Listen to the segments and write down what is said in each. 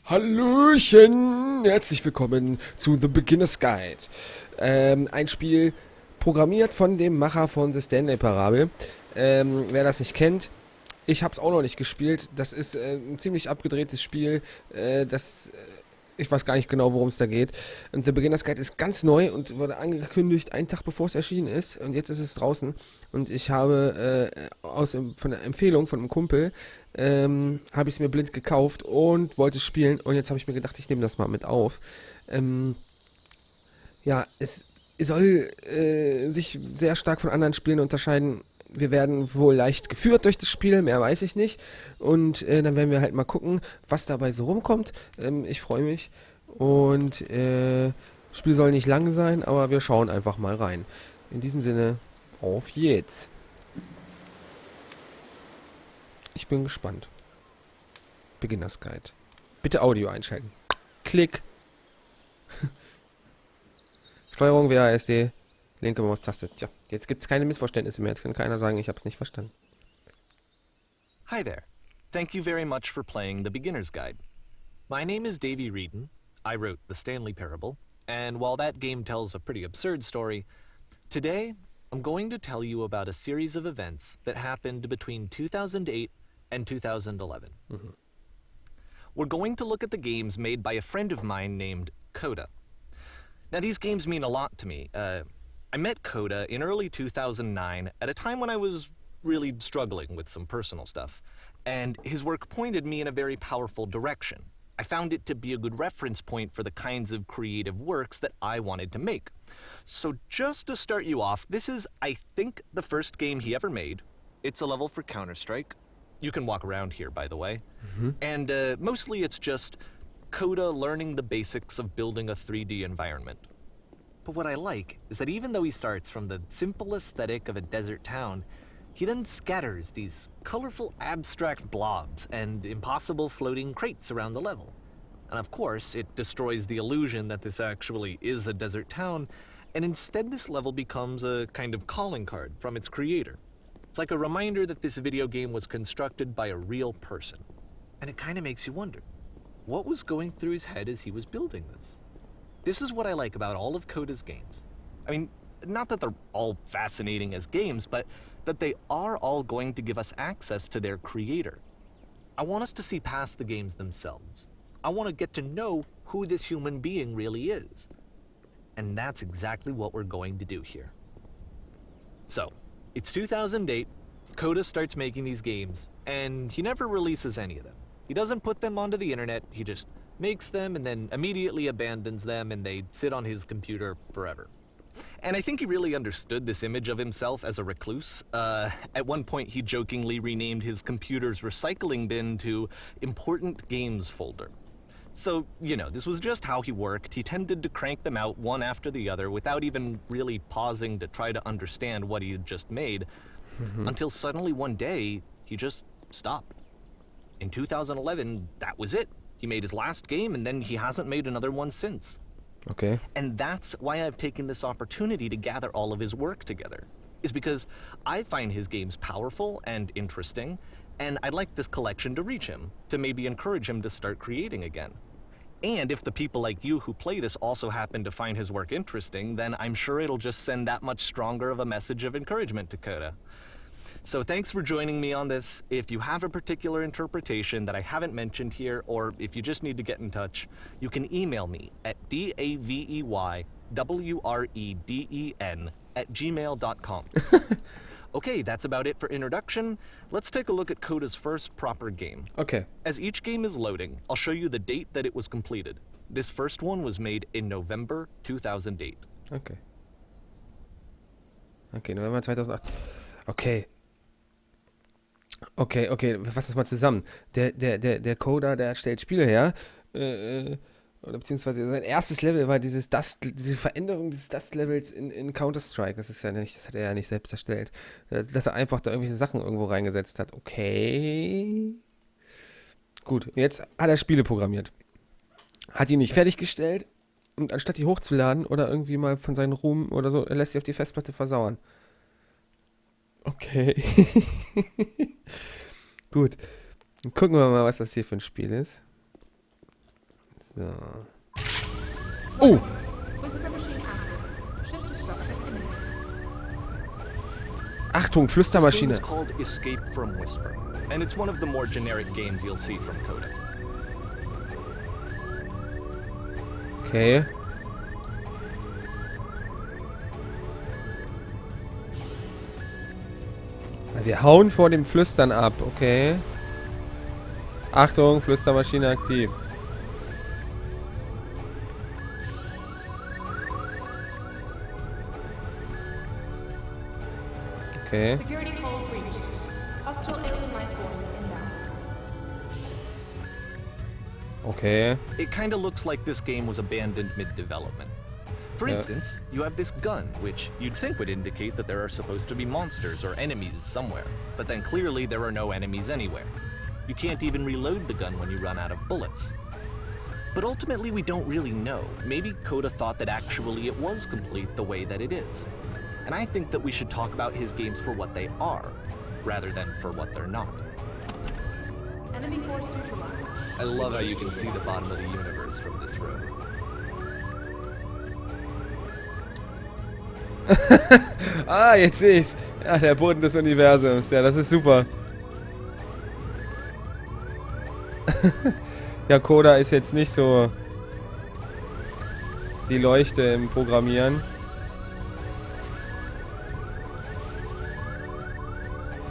Hallöchen! Herzlich willkommen zu The Beginner's Guide. Ein Spiel programmiert von dem Macher von The Stanley Parable. Wer das nicht kennt, ich habe es auch noch nicht gespielt. Das ist ein ziemlich abgedrehtes Spiel. Ich weiß gar nicht genau, worum es da geht. Und The Beginner's Guide ist ganz neu und wurde angekündigt einen Tag bevor es erschienen ist. Und jetzt ist es draußen. Und ich habe von der Empfehlung von einem Kumpel habe ich es mir blind gekauft und wollte spielen. Und jetzt habe ich mir gedacht, ich nehme das mal mit auf. Es soll sich sehr stark von anderen Spielen unterscheiden. Wir werden wohl leicht geführt durch das Spiel, mehr weiß ich nicht. Und dann werden wir halt mal gucken, was dabei so rumkommt. Ich freue mich. Und das Spiel soll nicht lang sein, aber wir schauen einfach mal rein. In diesem Sinne, auf jetzt. Ich bin gespannt. Beginners Guide. Bitte Audio einschalten. Klick. Steuerung WASD. Linke Maustaste. Tja, jetzt gibt es keine Missverständnisse mehr. Jetzt kann keiner sagen, ich habe es nicht verstanden. Hi there. Thank you very much for playing The Beginner's Guide. My name is Davey Reedon. I wrote The Stanley Parable, and while that game tells a pretty absurd story, today I'm going to tell you about a series of events that happened between 2008 and 2011. We're going to look at the games made by a friend of mine named Coda. Now, these games mean a lot to me. I met Coda in early 2009 at a time when I was really struggling with some personal stuff, and his work pointed me in a very powerful direction. I found it to be a good reference point for the kinds of creative works that I wanted to make. So just to start you off, this is, I think, the first game he ever made. It's a level for Counter-Strike. You can walk around here, by the way. And mostly it's just Coda learning the basics of building a 3D environment. But what I like is that even though he starts from the simple aesthetic of a desert town, he then scatters these colorful abstract blobs and impossible floating crates around the level. And of course, it destroys the illusion that this actually is a desert town, and instead this level becomes a kind of calling card from its creator. It's like a reminder that this video game was constructed by a real person. And it kind of makes you wonder, what was going through his head as he was building this? This is what I like about all of Coda's games. I mean, not that they're all fascinating as games, but that they are all going to give us access to their creator. I want us to see past the games themselves. I want to get to know who this human being really is. And that's exactly what we're going to do here. So, it's 2008, Coda starts making these games, and he never releases any of them. He doesn't put them onto the internet, he just makes them and then immediately abandons them, and they sit on his computer forever. And I think he really understood this image of himself as a recluse. At one point, he jokingly renamed his computer's recycling bin to Important Games Folder. So, you know, this was just how he worked. He tended to crank them out one after the other without even really pausing to try to understand what he had just made, until suddenly one day, he just stopped. In 2011, that was it. He made his last game, and then he hasn't made another one since. Okay. And that's why I've taken this opportunity to gather all of his work together, is because I find his games powerful and interesting, and I'd like this collection to reach him, to maybe encourage him to start creating again. And if the people like you who play this also happen to find his work interesting, then I'm sure it'll just send that much stronger of a message of encouragement to Coda. So thanks for joining me on this. If you have a particular interpretation that I haven't mentioned here, or if you just need to get in touch, you can email me at daveywreden@gmail.com. Okay, that's about it for introduction. Let's take a look at Coda's first proper game. Okay. As each game is loading, I'll show you the date that it was completed. This first one was made in November 2008. Okay. Okay, November 2008. Okay. Okay, wir fassen das mal zusammen. Der Coder, der stellt Spiele her, oder beziehungsweise sein erstes Level war diese Veränderung des Dust-Levels in Counter-Strike. Das hat er ja nicht selbst erstellt. Dass er einfach da irgendwelche Sachen irgendwo reingesetzt hat. Okay. Gut, jetzt hat er Spiele programmiert. Hat die nicht fertiggestellt und anstatt die hochzuladen oder irgendwie mal von seinem Ruhm oder so, er lässt sie auf die Festplatte versauern. Okay. Gut. Dann gucken wir mal, was das hier für ein Spiel ist. So. Oh! Achtung, Flüstermaschine. This game is called Escape from Whisper, and it's one of the more generic games you'll see from Coda. Okay. Wir hauen vor dem Flüstern ab, okay. Achtung, Flüstermaschine aktiv. Okay. Security code breached. Hostile alien life form inbound. Okay. It kinda looks like this game was abandoned mid-development. For instance, you have this gun, which you'd think would indicate that there are supposed to be monsters or enemies somewhere, but then clearly there are no enemies anywhere. You can't even reload the gun when you run out of bullets. But ultimately we don't really know. Maybe Coda thought that actually it was complete the way that it is. And I think that we should talk about his games for what they are, rather than for what they're not. Enemy force neutralized. I love how you can see the bottom of the universe from this room. Ah, jetzt sehe ich's. Ja, der Boden des Universums. Ja, das ist super. Ja, Coda ist jetzt nicht so die Leuchte im Programmieren.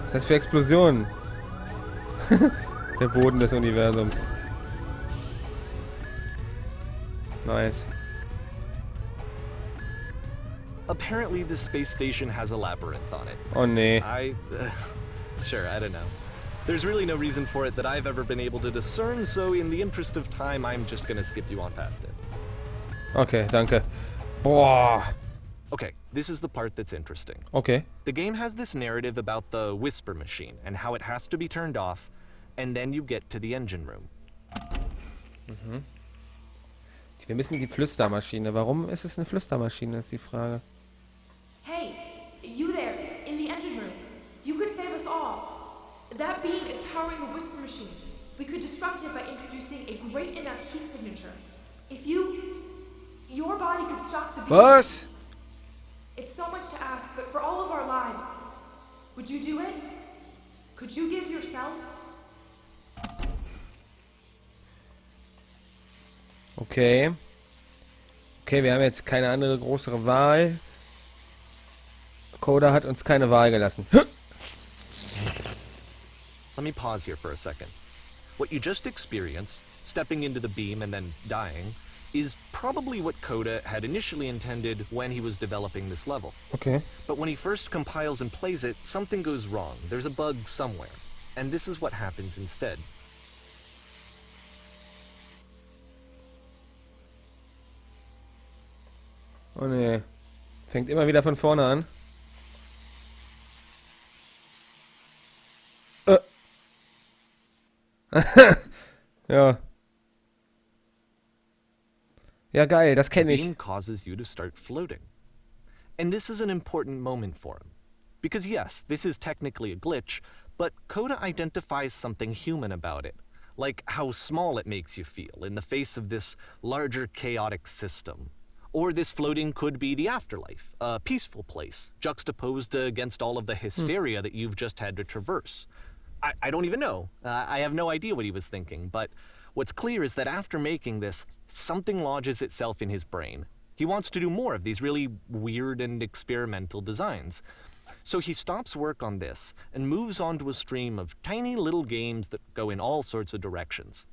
Was ist das für Explosionen? Der Boden des Universums. Nice. Apparently, the space station has a labyrinth on it. Oh nee. Sure, I don't know. There's really no reason for it that I've ever been able to discern, so in the interest of time, I'm just gonna skip you on past it. Okay, danke. Boah. Okay, this is the part that's interesting. Okay. The game has this narrative about the whisper machine and how it has to be turned off, and then you get to the engine room. Wir müssen die Flüstermaschine. Warum ist es eine Flüstermaschine, ist die Frage. Hey, you there, in the engine room. You could save us all. That beam is powering a whisper machine. We could disrupt it by introducing a great enough heat signature. If your body could stop the beam. Was? It's so much to ask, but for all of our lives, would you do it? Could you give yourself? Okay. Okay, wir haben jetzt keine andere größere Wahl. Coda hat uns keine Wahl gelassen. Let me pause here for a second. What you just experienced, stepping into the beam and then dying, is probably what Coda had initially intended when he was developing this level. Okay. But when he first compiles and plays it, something goes wrong. There's a bug somewhere. And this is what happens instead. Oh nee. Fängt immer wieder von vorne an. Ja. Ja, geil, das kenne The ich. beam causes you to start floating. And this is an important moment for him. Because yes, this is technically a glitch, but Coda identifies something human about it. Like how small it makes you feel in the face of this larger chaotic system. Or this floating could be the afterlife, a peaceful place, juxtaposed against all of the hysteria that you've just had to traverse. I don't even know. I have no idea what he was thinking, but what's clear is that after making this, something lodges itself in his brain. He wants to do more of these really weird and experimental designs. So he stops work on this and moves on to a stream of tiny little games that go in all sorts of directions.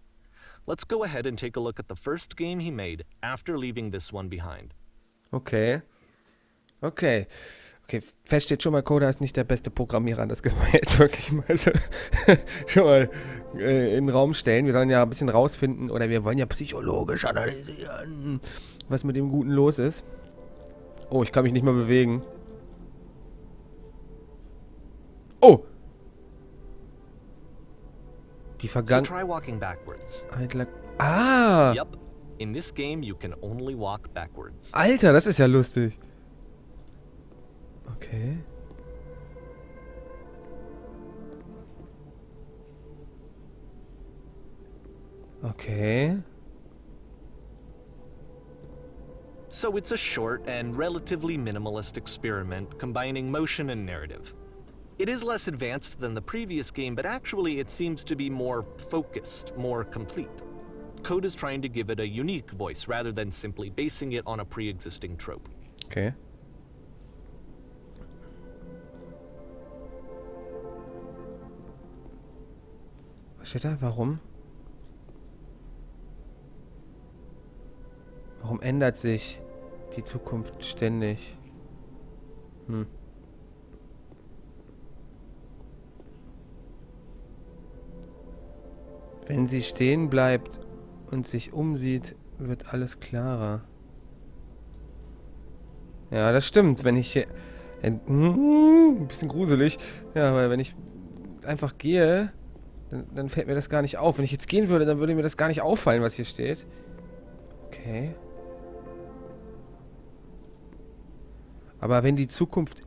Let's go ahead and take a look at the first game he made after leaving this one behind. Okay. Okay. Okay, fest steht schon mal, Coda ist nicht der beste Programmierer. Das können wir jetzt wirklich mal so schon mal in den Raum stellen. Wir sollen ja ein bisschen rausfinden, oder wir wollen ja psychologisch analysieren, was mit dem Guten los ist. Oh, ich kann mich nicht mehr bewegen. Oh! Die So Vergangenheit. try walking backwards. Ah! Yep. In this game, you can only walk backwards. Alter, das ist ja lustig. Okay. Okay. So it's a short and relatively minimalist experiment combining motion and narrative. It is less advanced than the previous game, but actually it seems to be more focused, more complete. Code is trying to give it a unique voice rather than simply basing it on a pre-existing trope. Okay. Was steht da? Warum? Warum ändert sich die Zukunft ständig? Wenn sie stehen bleibt und sich umsieht, wird alles klarer. Ja, das stimmt. Wenn ich hier... Ein bisschen gruselig. Ja, weil wenn ich einfach gehe, dann fällt mir das gar nicht auf. Wenn ich jetzt gehen würde, dann würde mir das gar nicht auffallen, was hier steht. Okay. Aber wenn die Zukunft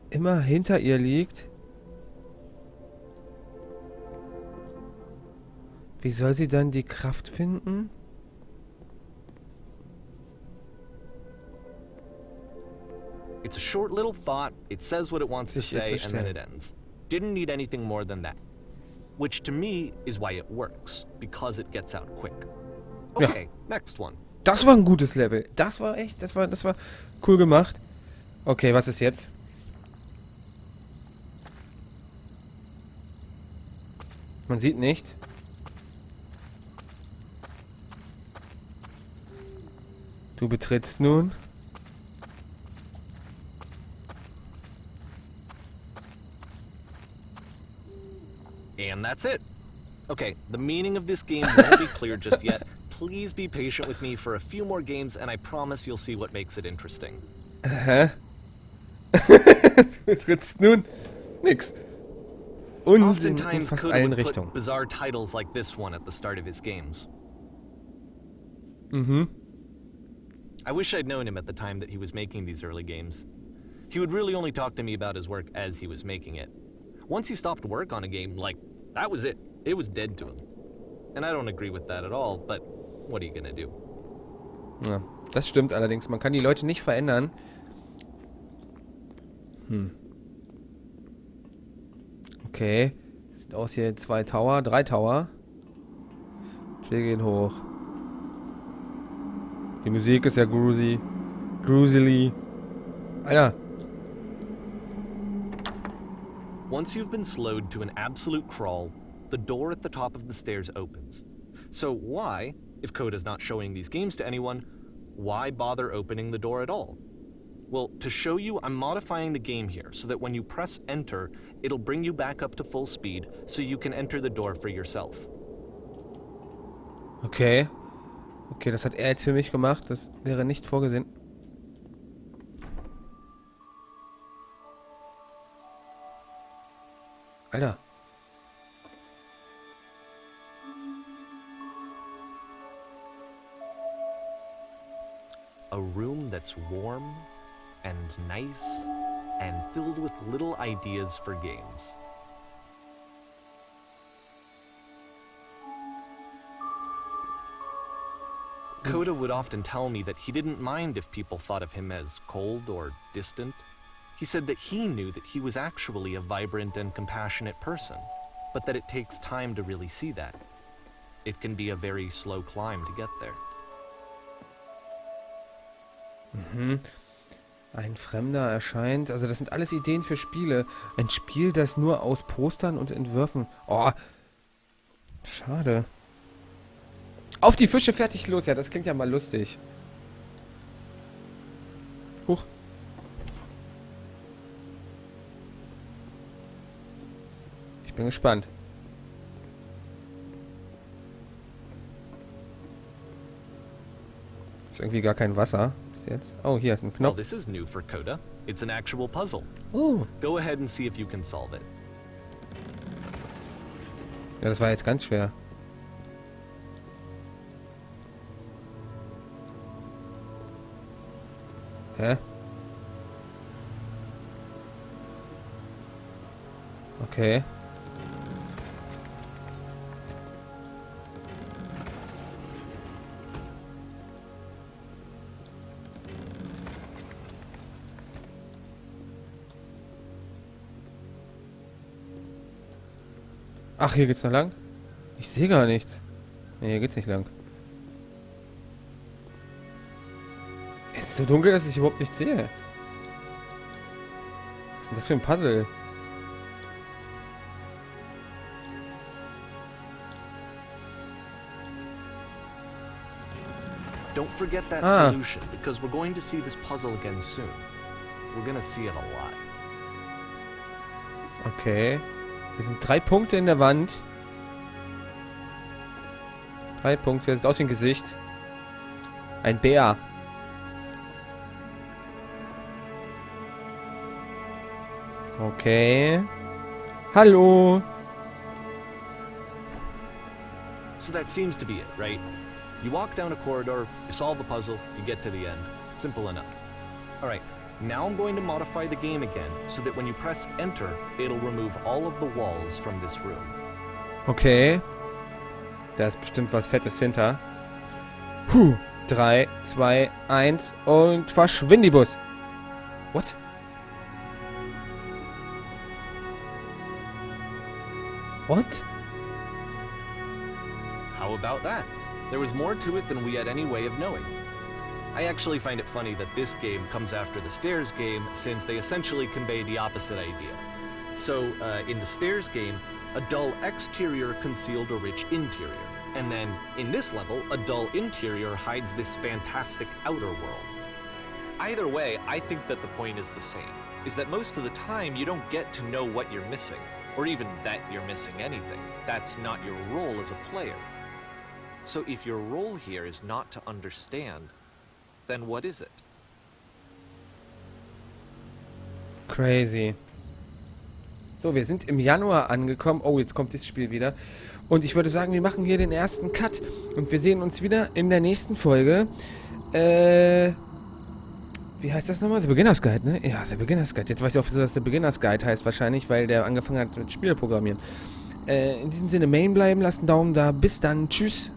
immer hinter ihr liegt, wie soll sie dann die Kraft finden? It's a short little thought, it says what it wants to say, and then it ends. Didn't need anything more than that. Which to me is why it works, because it gets out quick. Okay, next one. Das war ein gutes Level. Das war echt, das war cool gemacht. Okay, was ist jetzt? Man sieht nichts. Du betrittst nun. And that's it. Okay, the meaning of this game won't be clear just yet. Please be patient with me for a few more games and I promise you'll see what makes it interesting. Du betrittst nun nix. Unsinn in Oftentimes, fast Coda allen would put Richtungen. bizarre titles like this one at the start of his games. I wish I'd known him at the time that he was making these early games. He would really only talk to me about his work as he was making it. Once he stopped work on a game, like, that was it. It was dead to him. And I don't agree with that at all, but what are you gonna do? Ja, das stimmt allerdings. Man kann die Leute nicht verändern. Okay. Sieht aus hier 2 Tower, 3 Tower. Wir gehen hoch. Die Musik ist ja grusely. Alter. Once you've been slowed to an absolute crawl, the door at the top of the stairs opens. So why, if Coda's not showing these games to anyone, why bother opening the door at all? Well, to show you, I'm modifying the game here so that when you press enter, it'll bring you back up to full speed so you can enter the door for yourself. Okay. Okay, das hat er jetzt für mich gemacht. Das wäre nicht vorgesehen. Alter. A room that's warm and nice and filled with little ideas for games. Coda would often tell me that he didn't mind if people thought of him as cold or distant. He said that he knew that he was actually a vibrant and compassionate person, but that it takes time to really see that. It can be a very slow climb to get there. Ein Fremder erscheint. Also das sind alles Ideen für Spiele. Ein Spiel, das nur aus Postern und Entwürfen... Oh, schade. Auf die Fische, fertig, los. Ja, das klingt ja mal lustig. Huch. Ich bin gespannt. Ist irgendwie gar kein Wasser bis jetzt. Oh, hier ist ein Well, Knopf. this is new for Coda. It's an actual puzzle. Oh. Go ahead and see if you can solve it. Ja, das war jetzt ganz schwer. Hä? Okay. Ach, hier geht's noch lang? Ich sehe gar nichts. Nee, hier geht's nicht lang. Es ist so dunkel, dass ich überhaupt nichts sehe. Was ist denn das für ein Puzzle? Don't forget that Ah. solution, because we're going to see this puzzle again soon. We're gonna see it a lot. Okay. Hier sind 3 Punkte in der Wand. 3 Punkte. Das sieht aus wie ein Gesicht. Ein Bär. Okay. Hallo. So that seems to be it, right? You walk down a corridor, you solve a puzzle, you get to the end. Simple enough. Alright, now I'm going to modify the game again, so that when you press enter, it'll remove all of the walls from this room. Okay. Da ist bestimmt was Fettes hinter. 3, 2, 1 und Verschwindibus. What? What? How about that? There was more to it than we had any way of knowing. I actually find it funny that this game comes after the stairs game, since they essentially convey the opposite idea. So, in the stairs game, a dull exterior concealed a rich interior. And then, in this level, a dull interior hides this fantastic outer world. Either way, I think that the point is the same, is that most of the time you don't get to know what you're missing, or even that you're missing anything. That's not your role as a player. So if your role here is not to understand, then what is it? Crazy. So, wir sind im Januar angekommen. Oh, jetzt kommt das Spiel wieder. Und ich würde sagen, wir machen hier den ersten Cut. Und wir sehen uns wieder in der nächsten Folge. Wie heißt das nochmal? The Beginner's Guide, ne? Ja, The Beginner's Guide. Jetzt weiß ich auch, wieso das The Beginner's Guide heißt wahrscheinlich, weil der angefangen hat mit Spiele programmieren. In diesem Sinne, Main bleiben lassen, Daumen da. Bis dann. Tschüss.